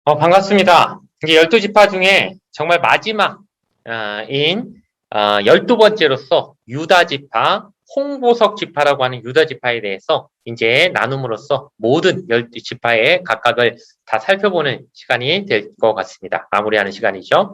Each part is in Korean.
반갑습니다. 이제 12지파 중에 정말 마지막인 12번째로서 유다지파, 홍보석 지파라고 하는 유다지파에 대해서 이제 나눔으로써 모든 12지파의 각각을 다 살펴보는 시간이 될 것 같습니다. 마무리하는 시간이죠.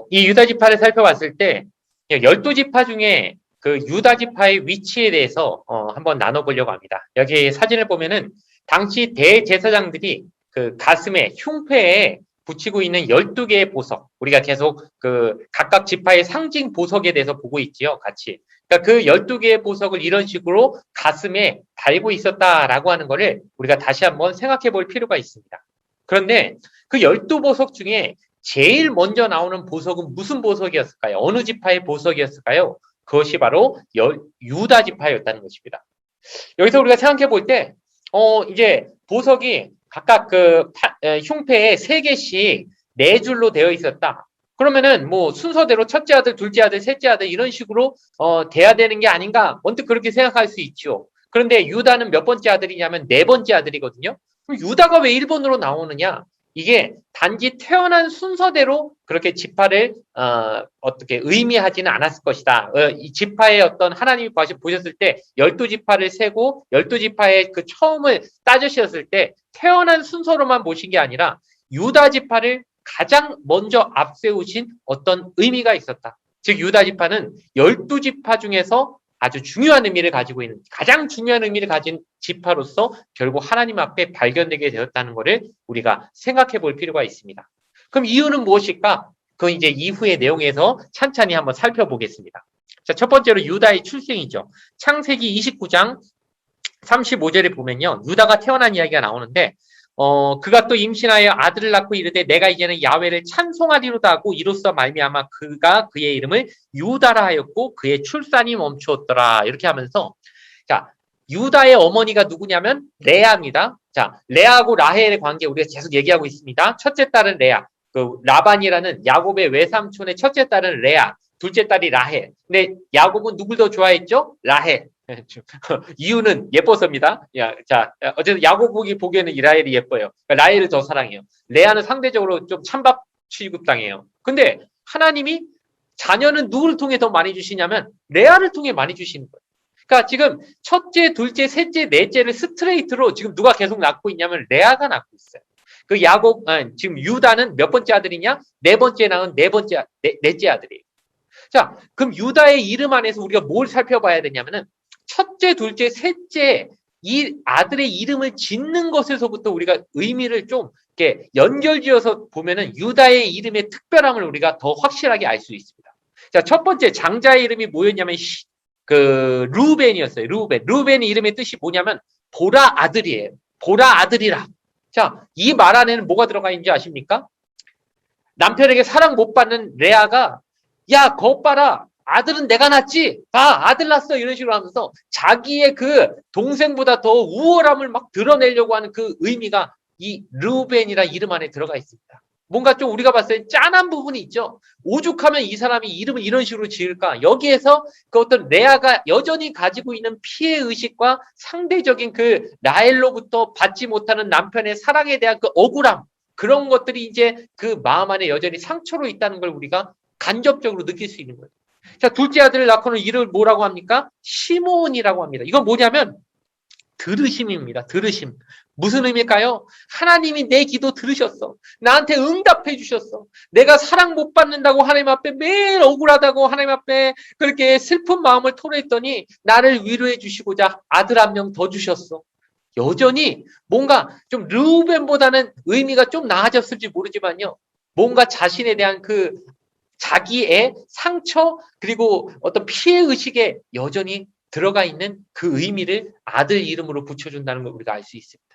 이 유다지파를 살펴봤을 때 12지파 중에 그 유다지파의 위치에 대해서 한번 나눠보려고 합니다. 여기 사진을 보면은 당시 대제사장들이 그 가슴에 흉패에 붙이고 있는 12개의 보석, 우리가 계속 그 각각 지파의 상징 보석에 대해서 보고 있지요, 같이. 그러니까 그 12개의 보석을 이런 식으로 가슴에 달고 있었다라고 하는 거를 우리가 다시 한번 생각해 볼 필요가 있습니다. 그런데 그 12보석 중에 제일 먼저 나오는 보석은 무슨 보석이었을까요? 어느 지파의 보석이었을까요? 그것이 바로 유다 지파였다는 것입니다. 여기서 우리가 생각해 볼 때, 이제 보석이 각각 흉패에 3개씩 4줄로 되어 있었다. 그러면은 뭐 순서대로 첫째 아들, 둘째 아들, 셋째 아들 이런 식으로 돼야 되는 게 아닌가? 언뜻 그렇게 생각할 수 있죠. 그런데 유다는 몇 번째 아들이냐면 4번째 아들이거든요. 그럼 유다가 왜 1번으로 나오느냐? 이게 단지 태어난 순서대로 그렇게 지파를 어떻게 의미하지는 않았을 것이다. 이 지파의 어떤 하나님이 보셨을 때 12지파를 세고 12지파의 그 처음을 따지셨을 때 태어난 순서로만 보신 게 아니라 유다 지파를 가장 먼저 앞세우신 어떤 의미가 있었다. 즉 유다 지파는 12지파 중에서 아주 중요한 의미를 가지고 있는, 가장 중요한 의미를 가진 지파로서 결국 하나님 앞에 발견되게 되었다는 것을 우리가 생각해 볼 필요가 있습니다. 그럼 이유는 무엇일까? 그건 이제 이후의 내용에서 찬찬히 한번 살펴보겠습니다. 자, 첫 번째로 유다의 출생이죠. 창세기 29장 35절에 보면요, 유다가 태어난 이야기가 나오는데, 그가 또 임신하여 아들을 낳고 이르되 내가 이제는 야훼를 찬송하리로다 하고 이로써 말미암아 그가 그의 이름을 유다라 하였고 그의 출산이 멈추었더라. 이렇게 하면서, 자, 유다의 어머니가 누구냐면 레아입니다. 자, 레아하고 라헬의 관계 우리가 계속 얘기하고 있습니다. 첫째 딸은 레아, 그 라반이라는 야곱의 외삼촌의 첫째 딸은 레아, 둘째 딸이 라헬. 근데 야곱은 누굴 더 좋아했죠? 라헬. 이유는 예뻐서입니다. 자, 어쨌든 야곱이 보기에는 이 라헬이 예뻐요. 그러니까 라헬을 더 사랑해요. 레아는 상대적으로 좀 찬밥 취급당해요. 근데 하나님이 자녀는 누구를 통해 더 많이 주시냐면 레아를 통해 많이 주시는 거예요. 그러니까 지금 첫째, 둘째, 셋째, 넷째를 스트레이트로 지금 누가 계속 낳고 있냐면 레아가 낳고 있어요. 그 지금 유다는 몇 번째 아들이냐? 4번째 낳은 넷째 아들이에요. 자, 그럼 유다의 이름 안에서 우리가 뭘 살펴봐야 되냐면은 첫째, 둘째, 셋째 이 아들의 이름을 짓는 것에서부터 우리가 의미를 좀 이렇게 연결지어서 보면은 유다의 이름의 특별함을 우리가 더 확실하게 알 수 있습니다. 자, 첫 번째 장자의 이름이 뭐였냐면 루벤이었어요. 루벤의 이름의 뜻이 뭐냐면 보라 아들이에요. 보라 아들이라. 자, 이 말 안에는 뭐가 들어가 있는지 아십니까? 남편에게 사랑 못 받는 레아가 야, 거 봐라. 아들은 내가 낳지? 봐, 아들 낳았어. 이런 식으로 하면서 자기의 그 동생보다 더 우월함을 막 드러내려고 하는 그 의미가 이 르우벤이라 이름 안에 들어가 있습니다. 뭔가 좀 우리가 봤을 때 짠한 부분이 있죠. 오죽하면 이 사람이 이름을 이런 식으로 지을까? 여기에서 그 어떤 레아가 여전히 가지고 있는 피해 의식과 상대적인 그 라헬로부터 받지 못하는 남편의 사랑에 대한 그 억울함, 그런 것들이 이제 그 마음 안에 여전히 상처로 있다는 걸 우리가 간접적으로 느낄 수 있는 거예요. 자, 둘째 아들을 낳고는 이름을 뭐라고 합니까? 시몬이라고 합니다. 이건 뭐냐면 들으심입니다. 들으심. 무슨 의미일까요? 하나님이 내 기도 들으셨어. 나한테 응답해 주셨어. 내가 사랑 못 받는다고 하나님 앞에 매일 억울하다고 하나님 앞에 그렇게 슬픈 마음을 토로했더니 나를 위로해 주시고자 아들 한 명 더 주셨어. 여전히 뭔가 좀 르우벤보다는 의미가 좀 나아졌을지 모르지만요. 뭔가 자신에 대한 그 자기의 상처 그리고 어떤 피해 의식에 여전히 들어가 있는 그 의미를 아들 이름으로 붙여준다는 걸 우리가 알 수 있습니다.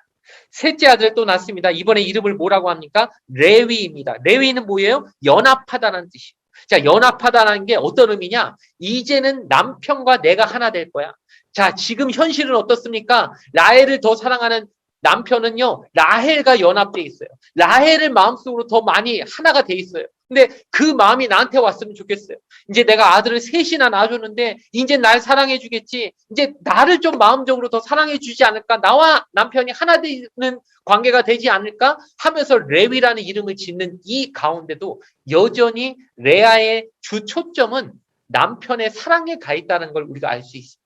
셋째 아들 또 낳습니다. 이번에 이름을 뭐라고 합니까? 레위입니다. 레위는 뭐예요? 연합하다는 뜻이에요. 자, 연합하다는 게 어떤 의미냐? 이제는 남편과 내가 하나 될 거야. 자, 지금 현실은 어떻습니까? 라헬을 더 사랑하는 남편은요, 라헬과 연합돼 있어요. 라헬을 마음속으로 더 많이 하나가 돼 있어요. 근데 그 마음이 나한테 왔으면 좋겠어요. 이제 내가 아들을 셋이나 낳아줬는데 이제 날 사랑해 주겠지. 이제 나를 좀 마음적으로 더 사랑해 주지 않을까. 나와 남편이 하나 되는 관계가 되지 않을까 하면서 레위라는 이름을 짓는 이 가운데도 여전히 레아의 주 초점은 남편의 사랑에 가 있다는 걸 우리가 알 수 있습니다.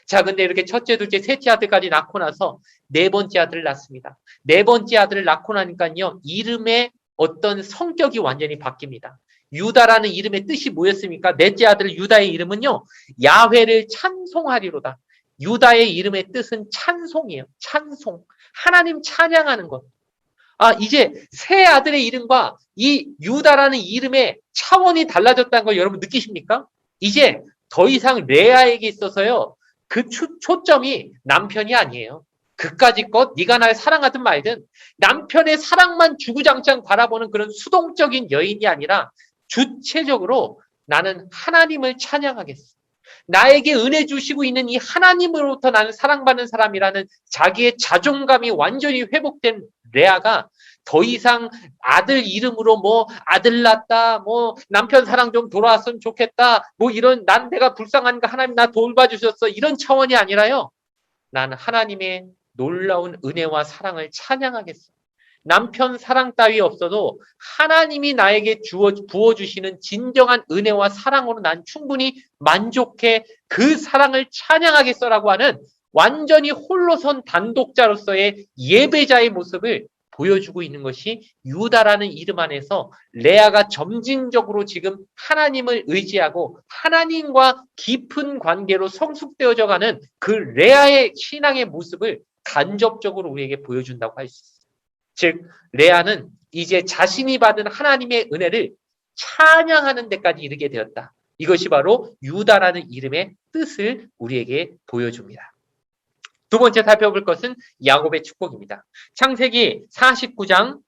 자, 근데 이렇게 첫째, 둘째, 셋째 아들까지 낳고 나서 네 번째 아들을 낳습니다. 네 번째 아들을 낳고 나니까요, 이름의 어떤 성격이 완전히 바뀝니다. 유다라는 이름의 뜻이 뭐였습니까? 넷째 아들 유다의 이름은요, 야훼를 찬송하리로다. 유다의 이름의 뜻은 찬송이에요. 찬송. 하나님 찬양하는 것. 아, 이제 새 아들의 이름과 이 유다라는 이름의 차원이 달라졌다는 걸 여러분 느끼십니까? 이제 더 이상 레아에게 있어서요, 그 초점이 남편이 아니에요. 그까짓 것, 네가 날 사랑하든 말든 남편의 사랑만 주구장창 바라보는 그런 수동적인 여인이 아니라 주체적으로 나는 하나님을 찬양하겠어. 나에게 은혜 주시고 있는 이 하나님으로부터 나는 사랑받는 사람이라는 자기의 자존감이 완전히 회복된 레아가 더 이상 아들 이름으로 뭐 아들 낳았다, 뭐 남편 사랑 좀 돌아왔으면 좋겠다, 뭐 이런 난 내가 불쌍한가 하나님 나 돌봐주셨어 이런 차원이 아니라요. 나는 하나님의 놀라운 은혜와 사랑을 찬양하겠어. 남편 사랑 따위 없어도 하나님이 나에게 부어주시는 진정한 은혜와 사랑으로 난 충분히 만족해 그 사랑을 찬양하겠어라고 하는 완전히 홀로선 단독자로서의 예배자의 모습을 보여주고 있는 것이 유다라는 이름 안에서 레아가 점진적으로 지금 하나님을 의지하고 하나님과 깊은 관계로 성숙되어져 가는 그 레아의 신앙의 모습을 간접적으로 우리에게 보여준다고 할 수 있습니다. 즉 레아는 이제 자신이 받은 하나님의 은혜를 찬양하는 데까지 이르게 되었다. 이것이 바로 유다라는 이름의 뜻을 우리에게 보여줍니다. 두 번째 살펴볼 것은 야곱의 축복입니다. 창세기 49장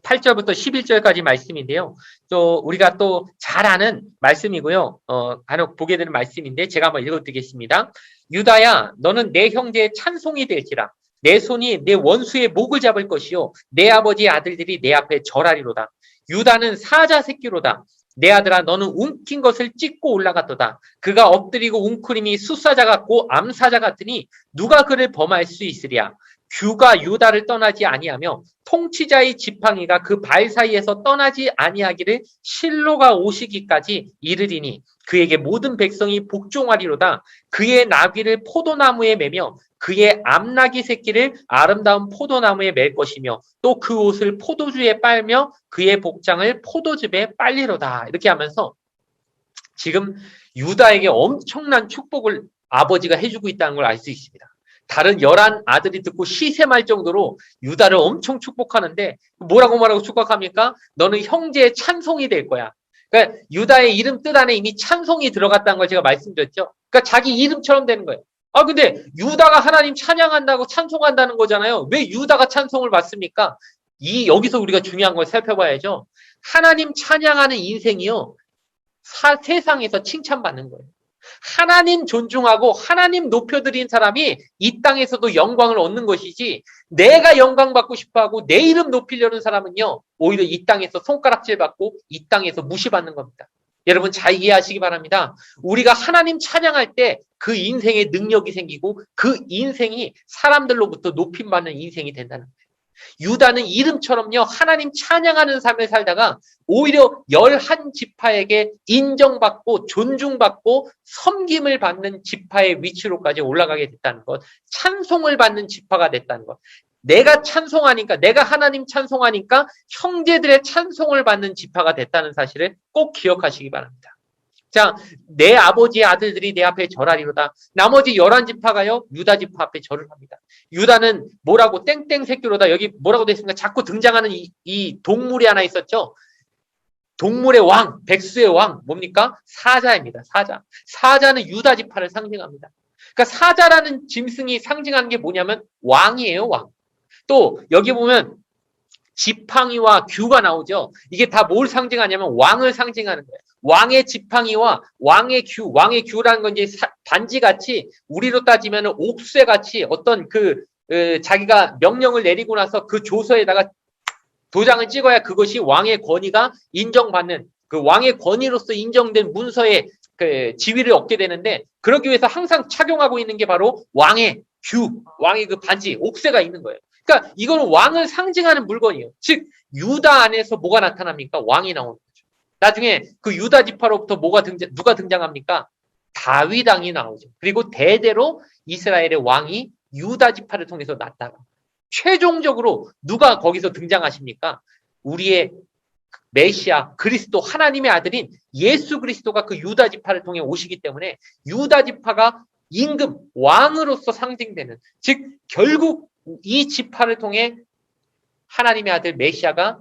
8절부터 11절까지 말씀인데요. 또 우리가 또 잘 아는 말씀이고요. 간혹 보게 되는 말씀인데 제가 한번 읽어드리겠습니다. 유다야, 너는 내 형제의 찬송이 될지라. 내 손이 내 원수의 목을 잡을 것이요 내 아버지의 아들들이 내 앞에 절하리로다. 유다는 사자 새끼로다. 내 아들아, 너는 움킨 것을 찢고 올라갔도다. 그가 엎드리고 웅크림이 숫사자 같고 암사자 같으니 누가 그를 범할 수 있으랴. 규가 유다를 떠나지 아니하며 통치자의 지팡이가 그 발 사이에서 떠나지 아니하기를 실로가 오시기까지 이르리니 그에게 모든 백성이 복종하리로다. 그의 나귀를 포도나무에 매며 그의 암나귀 새끼를 아름다운 포도나무에 맬 것이며 또 그 옷을 포도주에 빨며 그의 복장을 포도즙에 빨리로다. 이렇게 하면서 지금 유다에게 엄청난 축복을 아버지가 해주고 있다는 걸 알 수 있습니다. 다른 11 아들이 듣고 시샘할 정도로 유다를 엄청 축복하는데 뭐라고 축복합니까? 너는 형제의 찬송이 될 거야. 그러니까 유다의 이름 뜻 안에 이미 찬송이 들어갔다는 걸 제가 말씀드렸죠. 그러니까 자기 이름처럼 되는 거예요. 아, 근데 유다가 하나님 찬양한다고 찬송한다는 거잖아요. 왜 유다가 찬송을 받습니까? 여기서 우리가 중요한 걸 살펴봐야죠. 하나님 찬양하는 인생이요. 세상에서 칭찬받는 거예요. 하나님 존중하고 하나님 높여드린 사람이 이 땅에서도 영광을 얻는 것이지 내가 영광 받고 싶어하고 내 이름 높이려는 사람은요 오히려 이 땅에서 손가락질 받고 이 땅에서 무시받는 겁니다. 여러분 잘 이해하시기 바랍니다. 우리가 하나님 찬양할 때 그 인생에 능력이 생기고 그 인생이 사람들로부터 높임받는 인생이 된다는 거예요. 유다는 이름처럼요 하나님 찬양하는 삶을 살다가 오히려 11 지파에게 인정받고 존중받고 섬김을 받는 지파의 위치로까지 올라가게 됐다는 것, 찬송을 받는 지파가 됐다는 것. 내가 찬송하니까, 내가 하나님 찬송하니까 형제들의 찬송을 받는 지파가 됐다는 사실을 꼭 기억하시기 바랍니다. 자, 내 아버지의 아들들이 내 앞에 절하리로다. 나머지 11지파가요, 유다 지파 앞에 절을 합니다. 유다는 뭐라고 땡땡 새끼로다. 여기 뭐라고 되어 있습니까? 자꾸 등장하는 이 동물이 하나 있었죠. 동물의 왕, 백수의 왕, 뭡니까? 사자입니다. 사자. 사자는 유다 지파를 상징합니다. 그러니까 사자라는 짐승이 상징하는 게 뭐냐면 왕이에요, 왕. 또 여기 보면 지팡이와 규가 나오죠. 이게 다 뭘 상징하냐면 왕을 상징하는 거예요. 왕의 지팡이와 왕의 규라는 건 이제 반지같이 우리로 따지면 옥쇠같이 어떤 그 자기가 명령을 내리고 나서 그 조서에다가 도장을 찍어야 그것이 왕의 권위가 인정받는, 그 왕의 권위로서 인정된 문서의 그 지위를 얻게 되는데, 그러기 위해서 항상 착용하고 있는 게 바로 왕의 규, 왕의 그 반지, 옥새가 있는 거예요. 그러니까 이거는 왕을 상징하는 물건이에요. 즉 유다 안에서 뭐가 나타납니까? 왕이 나오는 거죠. 나중에 그 유다 지파로부터 누가 등장합니까? 다윗 왕이 나오죠. 그리고 대대로 이스라엘의 왕이 유다 지파를 통해서 났다가 최종적으로 누가 거기서 등장하십니까? 우리의 메시아 그리스도 하나님의 아들인 예수 그리스도가 그 유다 지파를 통해 오시기 때문에 유다 지파가 임금 왕으로서 상징되는, 즉 결국 이 지파를 통해 하나님의 아들 메시아가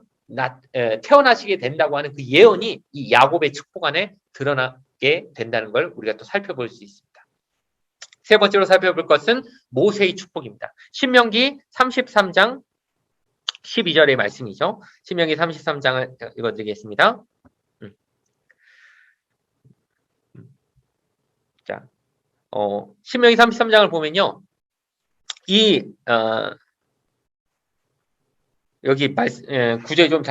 태어나시게 된다고 하는 그 예언이 이 야곱의 축복 안에 드러나게 된다는 걸 우리가 또 살펴볼 수 있습니다. 세 번째로 살펴볼 것은 모세의 축복입니다. 신명기 33장 12절의 말씀이죠. 신명기 33장을 읽어드리겠습니다. 자, 신명기 33장을 보면요. 여기 구절이 좀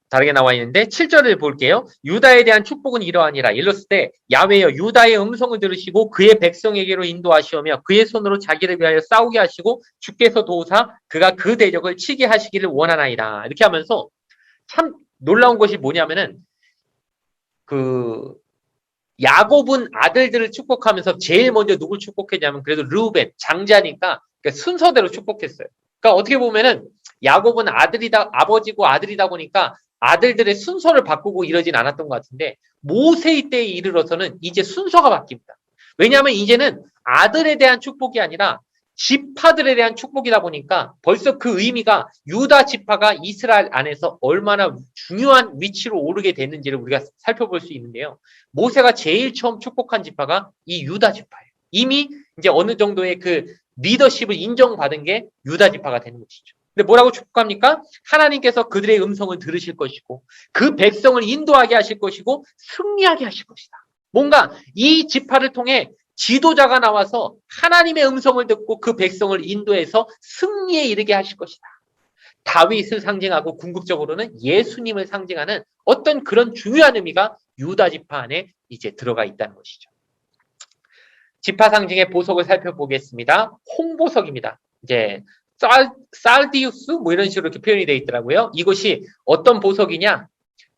다르게 나와 있는데 7절을 볼게요. 유다에 대한 축복은 이러하니라. 일렀을 때 야훼여 유다의 음성을 들으시고 그의 백성에게로 인도하시오며 그의 손으로 자기를 위하여 싸우게 하시고 주께서 도우사 그가 그 대적을 치게 하시기를 원하나이다. 이렇게 하면서 참 놀라운 것이 뭐냐면은 야곱은 아들들을 축복하면서 제일 먼저 누굴 축복했냐면 그래도 르우벤 장자니까 그러니까 순서대로 축복했어요. 그러니까 어떻게 보면은 야곱은 아버지고 아들이다 보니까 아들들의 순서를 바꾸고 이러진 않았던 것 같은데 모세의 때에 이르러서는 이제 순서가 바뀝니다. 왜냐하면 이제는 아들에 대한 축복이 아니라 지파들에 대한 축복이다 보니까 벌써 그 의미가 유다 지파가 이스라엘 안에서 얼마나 중요한 위치로 오르게 됐는지를 우리가 살펴볼 수 있는데요. 모세가 제일 처음 축복한 지파가 이 유다 지파예요. 이미 이제 어느 정도의 그 리더십을 인정받은 게 유다 지파가 되는 것이죠. 근데 뭐라고 축복합니까? 하나님께서 그들의 음성을 들으실 것이고 그 백성을 인도하게 하실 것이고 승리하게 하실 것이다. 뭔가 이 지파를 통해 지도자가 나와서 하나님의 음성을 듣고 그 백성을 인도해서 승리에 이르게 하실 것이다. 다윗을 상징하고 궁극적으로는 예수님을 상징하는 어떤 그런 중요한 의미가 유다 지파 안에 이제 들어가 있다는 것이죠. 지파 상징의 보석을 살펴보겠습니다. 홍보석입니다. 이제 살디우스 뭐 이런 식으로 이렇게 표현이 되어 있더라고요. 이것이 어떤 보석이냐?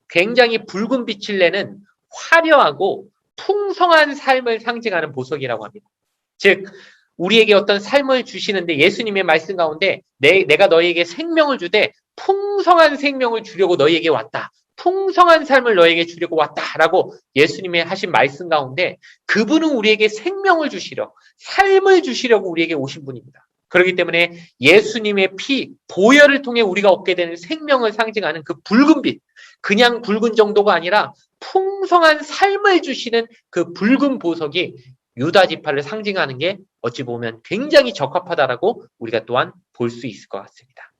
굉장히 붉은 빛을 내는 화려하고 풍성한 삶을 상징하는 보석이라고 합니다. 즉 우리에게 어떤 삶을 주시는데 예수님의 말씀 가운데 내가 너희에게 생명을 주되 풍성한 생명을 주려고 너희에게 왔다. 풍성한 삶을 너희에게 주려고 왔다라고 예수님의 하신 말씀 가운데 그분은 우리에게 생명을 주시려 삶을 주시려고 우리에게 오신 분입니다. 그렇기 때문에 예수님의 피, 보혈을 통해 우리가 얻게 되는 생명을 상징하는 그 붉은 빛, 그냥 붉은 정도가 아니라 풍성한 삶을 주시는 그 붉은 보석이 유다 지파를 상징하는 게 어찌 보면 굉장히 적합하다라고 우리가 또한 볼 수 있을 것 같습니다.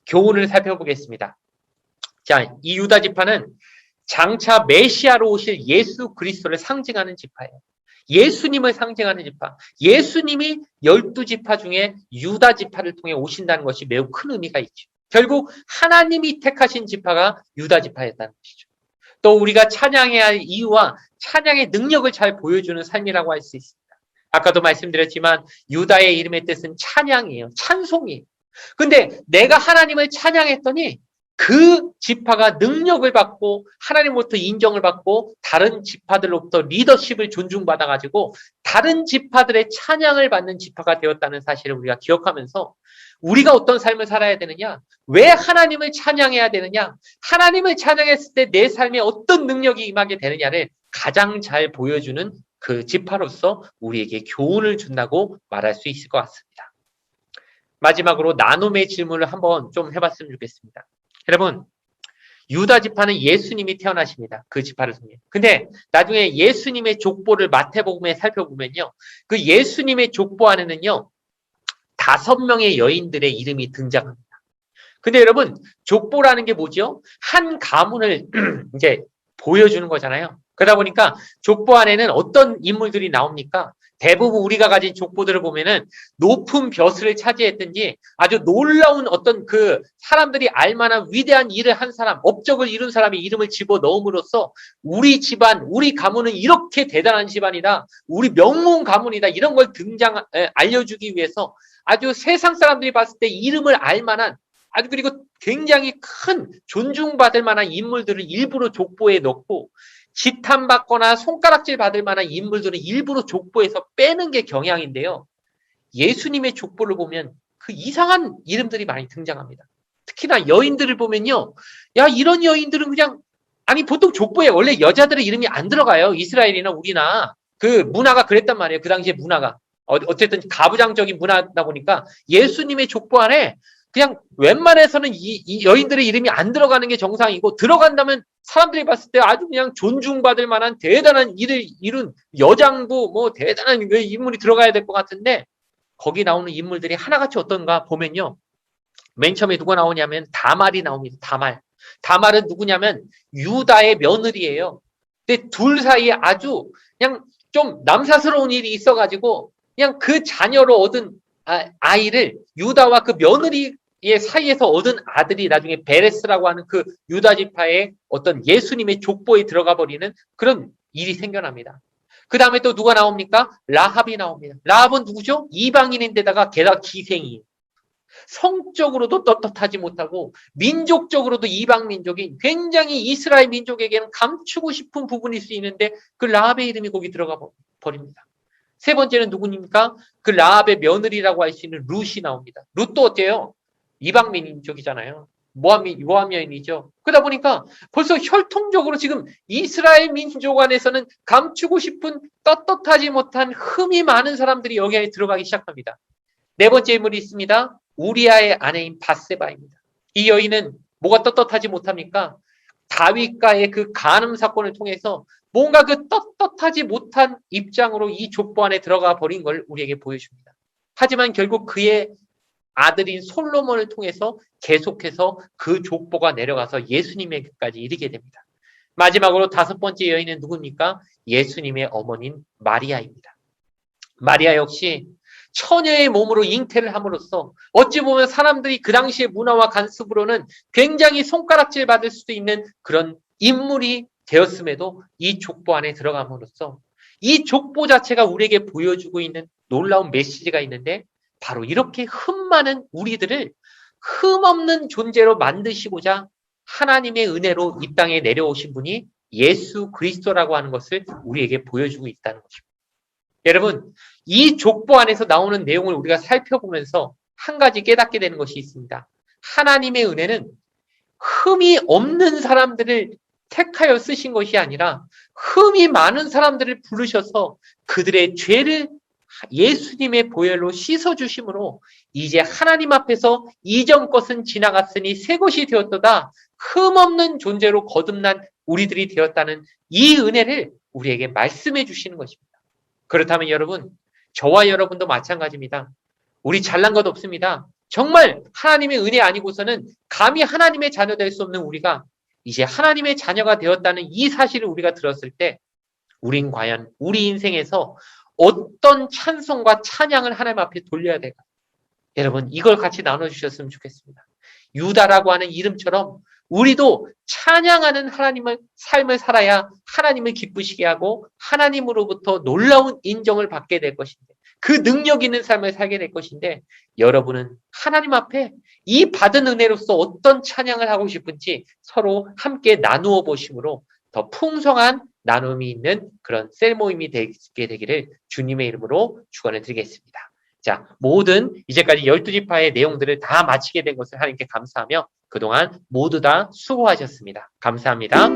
교훈을 살펴보겠습니다. 자, 이 유다 지파는 장차 메시아로 오실 예수 그리스도를 상징하는 지파예요. 예수님을 상징하는 지파. 예수님이 12지파 중에 유다 지파를 통해 오신다는 것이 매우 큰 의미가 있죠. 결국 하나님이 택하신 지파가 유다 지파였다는 것이죠. 또 우리가 찬양해야 할 이유와 찬양의 능력을 잘 보여주는 삶이라고 할 수 있습니다. 아까도 말씀드렸지만 유다의 이름의 뜻은 찬양이에요. 찬송이에요. 근데 내가 하나님을 찬양했더니 그 지파가 능력을 받고 하나님으로부터 인정을 받고 다른 지파들로부터 리더십을 존중받아가지고 다른 지파들의 찬양을 받는 지파가 되었다는 사실을 우리가 기억하면서 우리가 어떤 삶을 살아야 되느냐? 왜 하나님을 찬양해야 되느냐? 하나님을 찬양했을 때 내 삶에 어떤 능력이 임하게 되느냐를 가장 잘 보여주는 그 지파로서 우리에게 교훈을 준다고 말할 수 있을 것 같습니다. 마지막으로 나눔의 질문을 한번 좀 해봤으면 좋겠습니다. 여러분, 유다 지파는 예수님이 태어나십니다. 그 지파를 통해. 근데 나중에 예수님의 족보를 마태복음에 살펴보면요. 그 예수님의 족보 안에는요. 5명의 여인들의 이름이 등장합니다. 근데 여러분, 족보라는 게 뭐죠? 한 가문을 이제 보여주는 거잖아요. 그러다 보니까 족보 안에는 어떤 인물들이 나옵니까? 대부분 우리가 가진 족보들을 보면은 높은 벼슬을 차지했든지 아주 놀라운 어떤 그 사람들이 알만한 위대한 일을 한 사람, 업적을 이룬 사람의 이름을 집어 넣음으로써 우리 집안, 우리 가문은 이렇게 대단한 집안이다. 우리 명문 가문이다. 이런 걸 알려주기 위해서 아주 세상 사람들이 봤을 때 이름을 알만한 아주 그리고 굉장히 큰 존중받을 만한 인물들을 일부러 족보에 넣고 지탄받거나 손가락질 받을 만한 인물들은 일부러 족보에서 빼는 게 경향인데요. 예수님의 족보를 보면 그 이상한 이름들이 많이 등장합니다. 특히나 여인들을 보면요. 야, 이런 여인들은 그냥 아니 보통 족보에 원래 여자들의 이름이 안 들어가요. 이스라엘이나 우리나 그 문화가 그랬단 말이에요. 그 당시에 문화가. 어쨌든 가부장적인 문화다 보니까 예수님의 족보 안에 그냥 웬만해서는 이 여인들의 이름이 안 들어가는 게 정상이고 들어간다면 사람들이 봤을 때 아주 그냥 존중받을 만한 대단한 일을 이룬 여장부 뭐 대단한 인물이 들어가야 될 것 같은데 거기 나오는 인물들이 하나같이 어떤가 보면요. 맨 처음에 누가 나오냐면 다말이 나옵니다. 다말. 다말은 누구냐면 유다의 며느리예요. 근데 둘 사이에 아주 그냥 좀 남사스러운 일이 있어가지고 그냥 그 자녀로 얻은 아이를 유다와 그 며느리의 사이에서 얻은 아들이 나중에 베레스라고 하는 그 유다 지파의 어떤 예수님의 족보에 들어가 버리는 그런 일이 생겨납니다. 그 다음에 또 누가 나옵니까? 라합이 나옵니다. 라합은 누구죠? 이방인인데다가 게다가 기생이에요. 성적으로도 떳떳하지 못하고 민족적으로도 이방 민족인 굉장히 이스라엘 민족에게는 감추고 싶은 부분일 수 있는데 그 라합의 이름이 거기 들어가 버립니다. 세 번째는 누구입니까? 그 라합의 며느리라고 할 수 있는 룻이 나옵니다. 룻도 어때요? 이방 민족이잖아요. 모함 여인이죠. 그러다 보니까 벌써 혈통적으로 지금 이스라엘 민족 안에서는 감추고 싶은 떳떳하지 못한 흠이 많은 사람들이 여기 안에 들어가기 시작합니다. 네 번째 인물이 있습니다. 우리아의 아내인 바세바입니다. 이 여인은 뭐가 떳떳하지 못합니까? 다윗과의 그 간음 사건을 통해서 뭔가 그 떳떳하지 못한 입장으로 이 족보 안에 들어가 버린 걸 우리에게 보여줍니다. 하지만 결국 그의 아들인 솔로몬을 통해서 계속해서 그 족보가 내려가서 예수님에게까지 이르게 됩니다. 마지막으로 다섯 번째 여인은 누굽니까? 예수님의 어머니인 마리아입니다. 마리아 역시 처녀의 몸으로 잉태를 함으로써 어찌 보면 사람들이 그 당시의 문화와 관습으로는 굉장히 손가락질 받을 수도 있는 그런 인물이 되었음에도 이 족보 안에 들어감으로써 이 족보 자체가 우리에게 보여주고 있는 놀라운 메시지가 있는데 바로 이렇게 흠 많은 우리들을 흠 없는 존재로 만드시고자 하나님의 은혜로 이 땅에 내려오신 분이 예수 그리스도라고 하는 것을 우리에게 보여주고 있다는 것입니다. 여러분, 이 족보 안에서 나오는 내용을 우리가 살펴보면서 한 가지 깨닫게 되는 것이 있습니다. 하나님의 은혜는 흠이 없는 사람들을 택하여 쓰신 것이 아니라 흠이 많은 사람들을 부르셔서 그들의 죄를 예수님의 보혈로 씻어주심으로 이제 하나님 앞에서 이전 것은 지나갔으니 새 것이 되었도다. 흠 없는 존재로 거듭난 우리들이 되었다는 이 은혜를 우리에게 말씀해 주시는 것입니다. 그렇다면 여러분, 저와 여러분도 마찬가지입니다. 우리 잘난 것 없습니다. 정말 하나님의 은혜 아니고서는 감히 하나님의 자녀 될 수 없는 우리가 이제 하나님의 자녀가 되었다는 이 사실을 우리가 들었을 때 우린 과연 우리 인생에서 어떤 찬송과 찬양을 하나님 앞에 돌려야 될까? 여러분, 이걸 같이 나눠주셨으면 좋겠습니다. 유다라고 하는 이름처럼 우리도 찬양하는 하나님의 삶을 살아야 하나님을 기쁘시게 하고 하나님으로부터 놀라운 인정을 받게 될 것인데 그 능력 있는 삶을 살게 될 것인데 여러분은 하나님 앞에 이 받은 은혜로서 어떤 찬양을 하고 싶은지 서로 함께 나누어 보심으로 더 풍성한 나눔이 있는 그런 셀 모임이 되게 되기를 주님의 이름으로 축원을 드리겠습니다. 자, 모든 이제까지 12지파의 내용들을 다 마치게 된 것을 하나님께 감사하며 그동안 모두 다 수고하셨습니다. 감사합니다.